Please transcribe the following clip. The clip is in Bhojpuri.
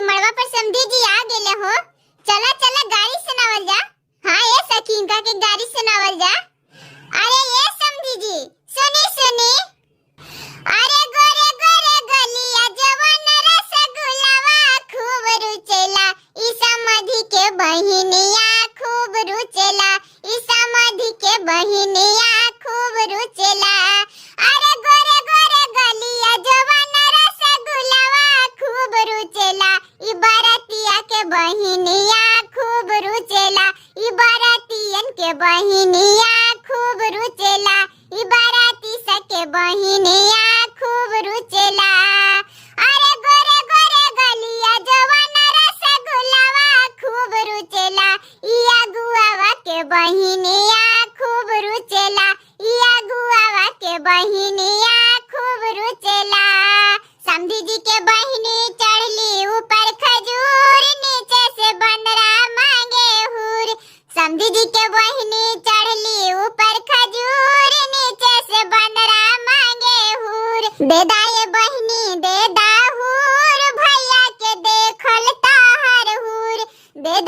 मड़वा पर समधी जी आ गेले हो। चला चला गाड़ी से नावल जा। हाँ ये सखी इनका के गाड़ी से नावल जा। अरे ये समधी जी सुनी सुनी। अरे गोरे गोरे गलिया जवन रसगुल्लावा खूब रुचेला ई समधी के बहिनिया खूब रुचेला ई समधी के बहिनिया खूब रुचेला। अरे गोरे गोरे गलिया जवन रसगुल्लावा खूब रुचेला ई बारातिया के बहिनिया खूब रुचेला ई बारातियन के बहिनिया खूब रुचेला ई बाराती सके बहिनिया खूब रुचेला। अरे गोरे गोरे गलिया जवन रसगुल्लावा खूब रुचेला ई अगुआवा के बहिनिया खूब रुचेला ई अगुआवा के बहिनिया खूब रुचेला। समधी जी के बहिनी चढ़ली ऊपर खजूर नीचे से बंदरा मांगे हूर। समधी जी के बहिनी चढ़ली ऊपर खजूर नीचे से बंदरा मांगे हूर। दे दाए बहिनी दे दाहूर भैया के देखल ताहर हूर। दे